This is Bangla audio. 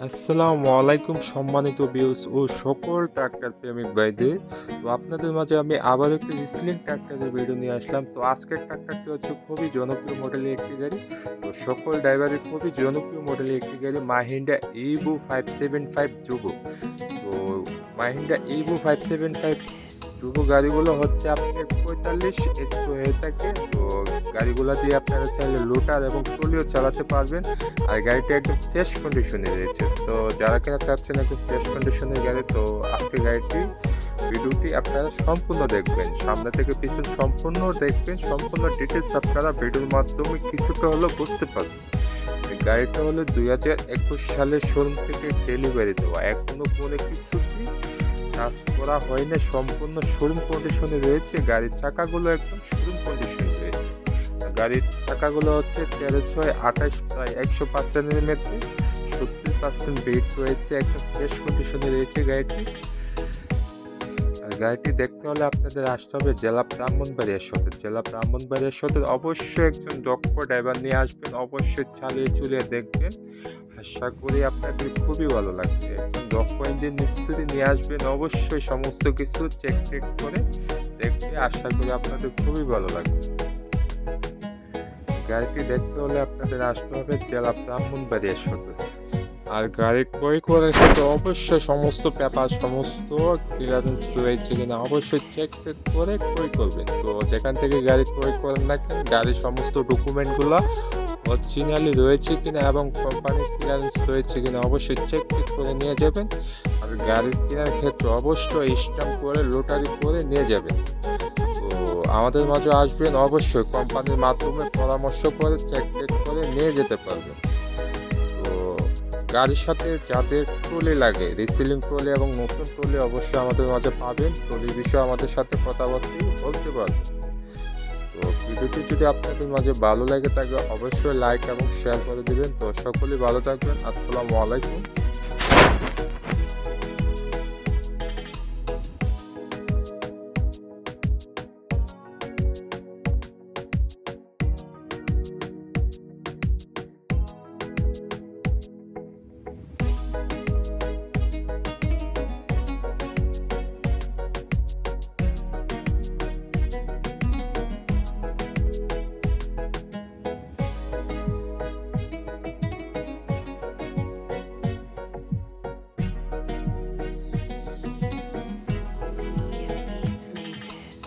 আসসালামু আলাইকুম সম্মানিত ভিউয়ার্স ও সকল ট্রাক্টর প্রেমিক ভাইদের। তো আপনাদের মাঝে আমি আবার একটি রিসেলিং ট্রাক্টরের ভিডিও নিয়ে আসলাম। তো আজকের ট্রাক্টরটি হচ্ছে খুবই জনপ্রিয় মডেলের একটি গাড়ি। তো সকল ড্রাইভারের খুবই জনপ্রিয় মডেলের একটি গাড়ি মাহিন্দ্রা ইভো 575 যুগো। তো মাহিন্দ্রা ইভো 575 যুব গাড়িগুলো হচ্ছে আপনার 45 এইচপি হয়ে থাকে। তো গাড়িগুলো দিয়ে আপনারা চাইলে লোটার এবং ট্রলিও চালাতে পারবেন। আর গাড়িটা একদম ফ্রেশ কন্ডিশনে রয়েছে। তো যারা কিনা চাচ্ছেন একদম ফ্রেশ কন্ডিশনের গাড়ি, তো আজকে ভিডিওটি আপনারা সম্পূর্ণ দেখবেন, সামনে থেকে পিছন সম্পূর্ণ দেখবেন, সম্পূর্ণ ডিটেলস আপনারা ভিডিওর মাধ্যমে কিছুটা হলেও বুঝতে পারবেন। এই গাড়িটা হলো 2021 সালের শোরুম থেকে ডেলিভারি দেওয়া, এখনো কোনো কিছুই কাজ করা হয়নি, সম্পূর্ণ শোরুম কন্ডিশনে রয়েছে। গাড়ির চাকাগুলো একদম শোরুম কন্ডিশনে রয়েছে। গাড়ির চাকাগুলো হচ্ছে 13/6 প্রায় 105 মিলিমিটার, 70% বেড রয়েছে, একদম ফ্রেশ কন্ডিশনে রয়েছে গাড়িটি। আর গাড়িটি দেখতে হলে আপনাদের আসতে হবে জেলা ব্রাহ্মণবাড়িয়া সদর। অবশ্যই একজন দক্ষ ড্রাইভার নিয়ে আসবেন, অবশ্যই চালিয়ে চুলিয়ে দেখবেন, আশা করি আপনাদের খুবই ভালো লাগবে। একজন দক্ষ ইঞ্জিন মিস্ত্রি নিয়ে আসবেন, অবশ্যই সমস্ত কিছু চেক করে দেখবে, আশা করি আপনাদের খুবই ভালো লাগবে। গাড়িটি দেখতে হলে আপনাদের আসতে হবে জেলা ব্রাহ্মণবাড়িয়া সদর। আর গাড়ি ক্রয় করার ক্ষেত্রে অবশ্যই সমস্ত পেপার, সমস্ত ক্লিয়ারেন্স রয়েছে কিনা অবশ্যই চেক করে ক্রয় করবেন। তো যেখান থেকে গাড়ি ক্রয় করেন না কেন, গাড়ির সমস্ত ডকুমেন্টগুলো অরিজিনালি রয়েছে কিনা এবং কোম্পানির ক্লিয়ারেন্স রয়েছে কিনা অবশ্যই চেক করে নিয়ে যাবেন। আর গাড়ি কেনার ক্ষেত্রে অবশ্যই স্ট্যাম্প করে লোটারি করে নিয়ে যাবেন। তো আমাদের মাঝে আসবেন, অবশ্যই কোম্পানির মাধ্যমে পরামর্শ করে চেক করে নিয়ে যেতে পারবেন। তো গাড়ির সাথে যাদের ট্রলি লাগে, রিসেলিং ট্রলি এবং নতুন ট্রলি অবশ্যই আমাদের মাঝে পাবেন। ট্রলির বিষয়ে আমাদের সাথে কথাবার্তা বলতে পারবেন। তো ভিডিওটি যদি আপনাদের মাঝে ভালো লাগে থাকে অবশ্যই লাইক এবং শেয়ার করে দিবেন। তো সকলেই ভালো থাকবেন। আসসালামু আলাইকুম। Beats made this.